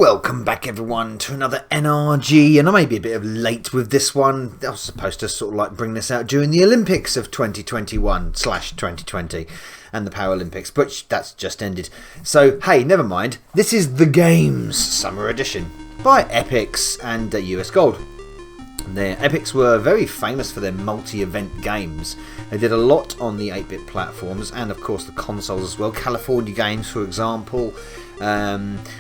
Welcome back everyone to another NRG, and I may be a bit of late with this one. I was supposed to sort of like bring this out during the Olympics of 2021/2020 and the Paralympics, but that's just ended. So hey, never mind. This is The Games Summer Edition by Epyx and US Gold. Epyx were very famous for their multi-event games. They did a lot on the 8-bit platforms and of course the consoles as well. California games, for example.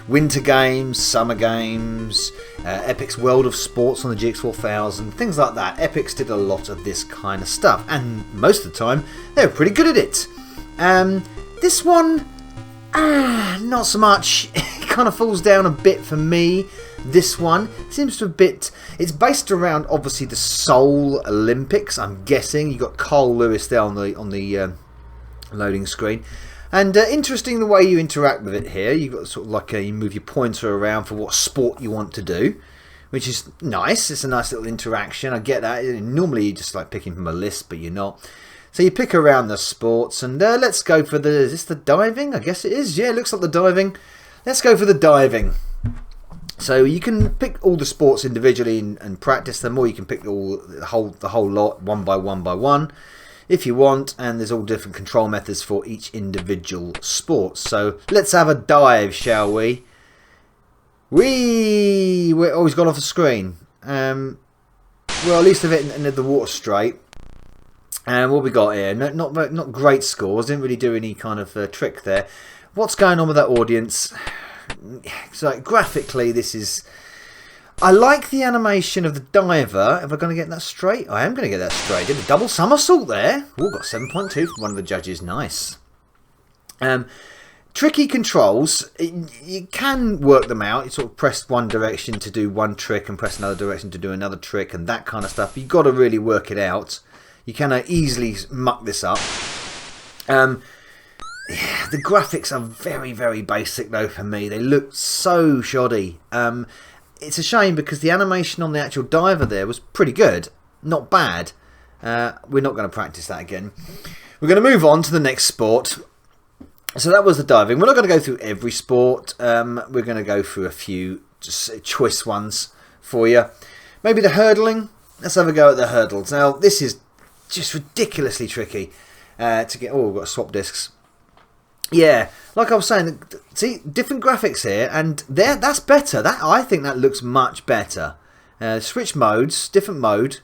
Winter games, summer games, Epyx World of Sports on the GX4000, things like that. Epyx did a lot of this kind of stuff, and most of the time they were pretty good at it. This one, not so much. It kind of falls down a bit for me. This one seems to a bit. It's based around obviously the Seoul Olympics. I'm guessing you got Cole Lewis there on the loading screen. And interesting the way you interact with it here. You've got sort of like you move your pointer around for what sport you want to do, which is nice. It's a nice little interaction. I get that. Normally you're just like picking from a list, but you're not. So you pick around the sports, and let's go for the. Is this the diving? I guess it is. Yeah, it looks like the diving. Let's go for the diving. So you can pick all the sports individually and practice them, or you can pick the whole lot one by one. If you want, and there's all different control methods for each individual sport. So let's have a dive, shall we? We're always gone off the screen. Well, at least I've hit the water straight. And what we got here? Not great scores. Didn't really do any kind of trick there. What's going on with that audience? So graphically, this is. I like the animation of the diver. Am I going to get that straight? I am going to get that straight. Did a double somersault there. Ooh, got 7.2 from one of the judges. Nice. Tricky controls. You can work them out. You sort of press one direction to do one trick and press another direction to do another trick and that kind of stuff. You've got to really work it out. You can easily muck this up. Yeah, the graphics are very, very basic though for me. They look so shoddy. It's a shame because the animation on the actual diver there was pretty good. Not bad. We're not going to practice that again. We're going to move on to the next sport. So that was the diving. We're not going to go through every sport. We're going to go through a few just choice ones for you. Maybe the hurdling. Let's have a go at the hurdles. Now, this is just ridiculously tricky to get. Oh, we've got swap discs. Yeah, like I was saying, see, different graphics here, and that's better. I think that looks much better. Switch modes, different mode,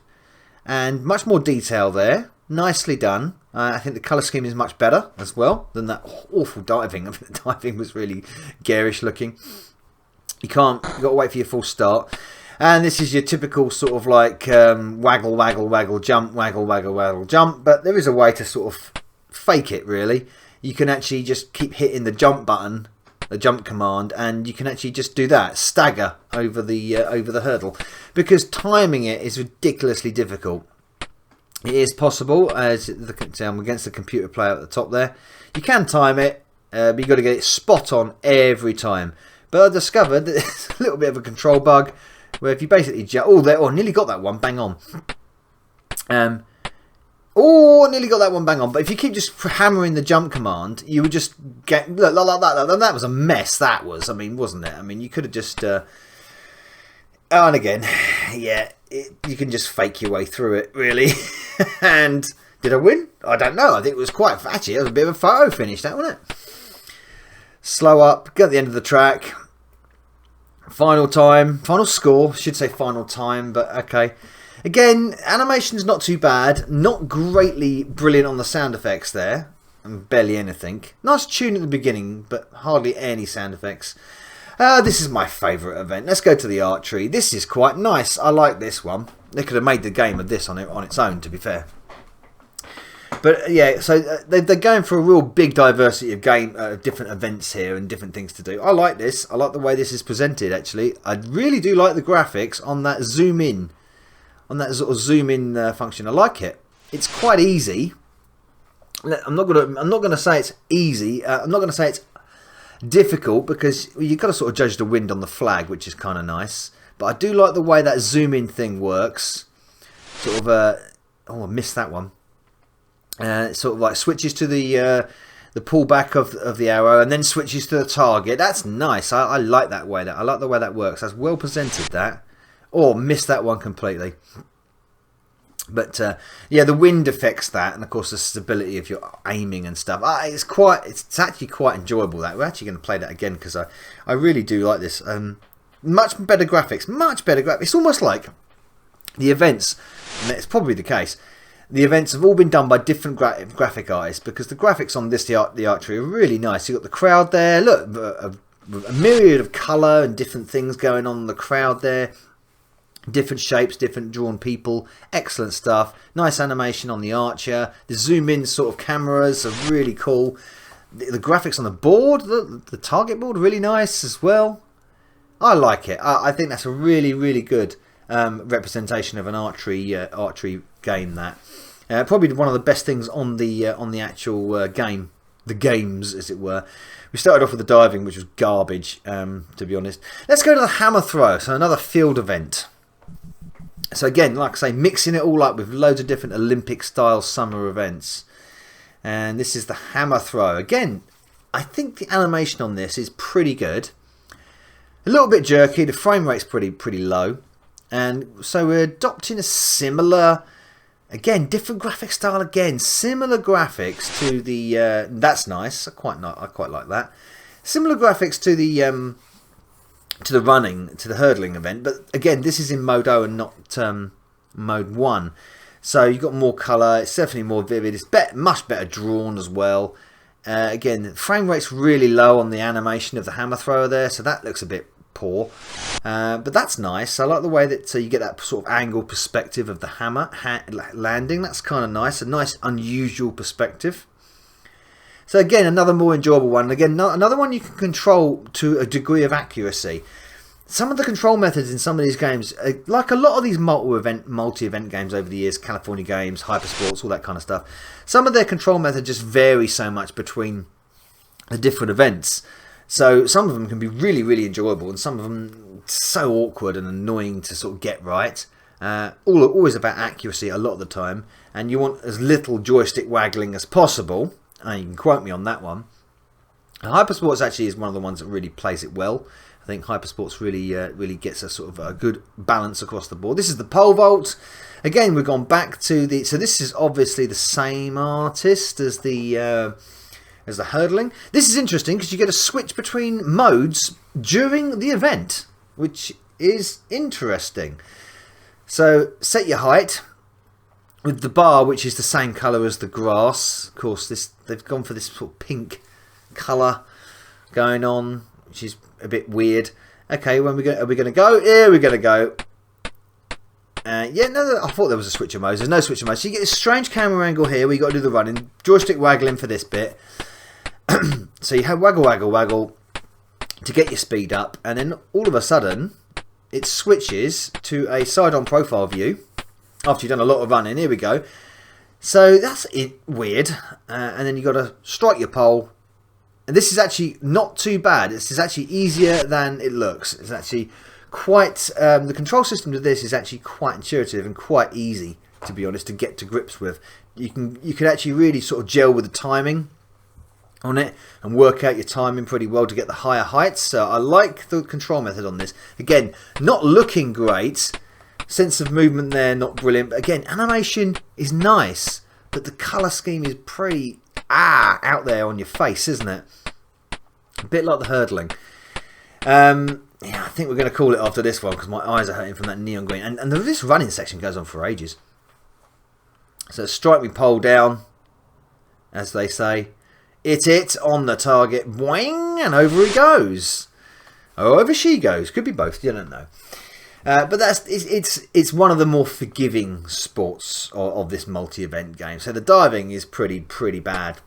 and much more detail there. Nicely done. I think the colour scheme is much better as well than that awful diving. I think the diving was really garish looking. You've got to wait for your full start. And this is your typical sort of like waggle, waggle, waggle, jump, waggle, waggle, waggle, jump. But there is a way to sort of fake it, really. You can actually just keep hitting the jump button, the jump command, and you can actually just do that, stagger over the hurdle, because timing it is ridiculously difficult. It is possible, as I'm against the computer player at the top there. You can time it, but you've got to get it spot on every time. But I discovered that there's a little bit of a control bug, where if you basically jump, nearly got that one, bang on. Oh, I nearly got that one bang on. But if you keep just hammering the jump command, you would just get... Look, like that. That was a mess, that was. I mean, wasn't it? I mean, you could have just... and again, yeah, you can just fake your way through it, really. And did I win? I don't know. I think it was quite... Actually, it was a bit of a photo finish, that, wasn't it? Slow up, get to the end of the track. Final time. Final score. Should say final time, but okay. Again, animation's not too bad. Not greatly brilliant on the sound effects there. And barely anything. Nice tune at the beginning, but hardly any sound effects. This is my favourite event. Let's go to the archery. This is quite nice. I like this one. They could have made the game of this on its own, to be fair. But yeah, so they're going for a real big diversity of different events here and different things to do. I like this. I like the way this is presented, actually. I really do like the graphics on that zoom in. On that sort of zoom in function. I like it. It's quite easy. I'm not gonna say it's easy. I'm not gonna say it's difficult, because you've got to sort of judge the wind on the flag, which is kind of nice. But I do like the way that zoom in thing works. Sort of I missed that one. It sort of like switches to the the pullback of the arrow, and then switches to the target. That's nice. I like that way. I like the way that works. That's well presented, that. Or missed that one completely. But yeah, the wind affects that, and of course the stability of your aiming and stuff. It's actually quite enjoyable. That we're actually going to play that again because I really do like this. Much better graphics, much better graphics. It's almost like the events, and it's probably the case. The events have all been done by different graphic artists, because the graphics on this the archery are really nice. You've got the crowd there. Look, a myriad of colour and different things going on in the crowd there. Different shapes, different drawn people. Excellent stuff. Nice animation on the archer. The zoom in sort of cameras are really cool. The graphics on the board, the target board, really nice as well. I like it. I think that's a really, really good representation of an archery game. That probably one of the best things on the actual game, the games as it were. We started off with the diving, which was garbage, to be honest. Let's go to the hammer throw. So another field event. So again, like I say, mixing it all up with loads of different Olympic style summer events. And this is the hammer throw. Again, I think the animation on this is pretty good. A little bit jerky. The frame rate's pretty low. And so we're adopting a similar, again, different graphic style again. Similar graphics to the, that's nice. I quite like that. Similar graphics to the hurdling event, but again, this is in mode O and not mode 1. So you've got more colour. It's definitely more vivid. It's much better drawn as well. Again, frame rate's really low on the animation of the hammer thrower there, so that looks a bit poor. But that's nice. I like the way that you get that sort of angle perspective of the hammer landing. That's kind of nice. A nice unusual perspective. So again, another more enjoyable one. Again, another one you can control to a degree of accuracy. Some of the control methods in some of these games, like a lot of these multi-event games over the years, California Games, Hypersports, all that kind of stuff, some of their control methods just vary so much between the different events. So some of them can be really, really enjoyable, and some of them so awkward and annoying to sort of get right. Always about accuracy a lot of the time, and you want as little joystick waggling as possible. You can quote me on that one. Hypersports actually is one of the ones that really plays it well. I think Hypersports really gets a sort of a good balance across the board. This is the pole vault. Again, we've gone back to the. So this is obviously the same artist as the hurdling. This is interesting because you get a switch between modes during the event, which is interesting. So set your height. With the bar, which is the same colour as the grass. Of course, they've gone for this sort of pink colour going on, which is a bit weird. Okay, are we going to go? Here we're going to go. Yeah, no, I thought there was a switch of modes. There's no switch of modes. So you get this strange camera angle here where you got to do the running. Joystick waggling for this bit. So you have waggle, waggle, waggle to get your speed up. And then all of a sudden, it switches to a side-on profile view. After you've done a lot of running, here we go. So that's weird. And then you've got to strike your pole. And this is actually not too bad. This is actually easier than it looks. It's actually quite... the control system of this is actually quite intuitive and quite easy, to be honest, to get to grips with. You can actually really sort of gel with the timing on it and work out your timing pretty well to get the higher heights. So I like the control method on this. Again, not looking great. Sense of movement there, not brilliant. But again, animation is nice, but the colour scheme is pretty out there on your face, isn't it? A bit like the hurdling. Yeah, I think we're going to call it after this one because my eyes are hurting from that neon green. And this running section goes on for ages. So strike me pole down, as they say. It on the target, boing, and over he goes. Or over she goes. Could be both, you don't know. But it's one of the more forgiving sports of this multi-event game. So the diving is pretty bad.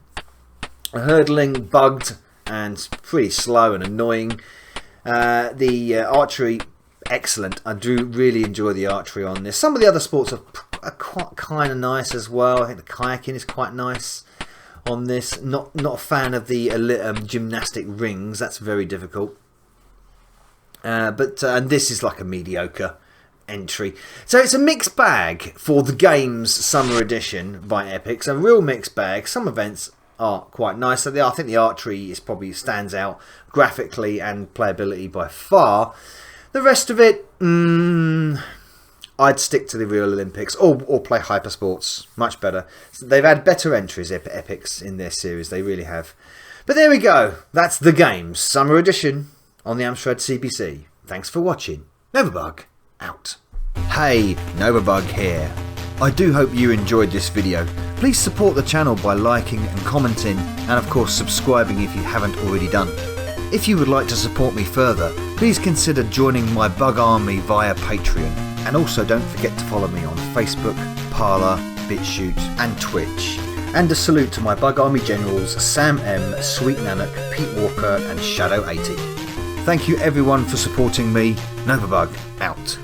The hurdling, bugged and pretty slow and annoying. The archery, excellent. I do really enjoy the archery on this. Some of the other sports are quite kind of nice as well. I think the kayaking is quite nice on this. Not a fan of the gymnastic rings. That's very difficult. And this is like a mediocre entry. So it's a mixed bag for the game's summer edition by Epyx. A real mixed bag. Some events art quite nice. I think the Archery is probably stands out graphically and playability by far. The rest of it, I'd stick to the real Olympics or play Hypersports. Much better. They've had better entries, Epyx, in their series. They really have. But there we go. That's the games summer edition on the Amstrad CPC. Thanks for watching. Novabug out. Hey, Novabug here. I do hope you enjoyed this video. Please support the channel by liking and commenting, and of course subscribing if you haven't already done. If you would like to support me further, please consider joining my bug army via Patreon. And also don't forget to follow me on Facebook, Parler, BitChute and Twitch. And a salute to my bug army generals Sam M, Sweet Nanak, Pete Walker and Shadow 80. Thank you everyone for supporting me. Novabug out.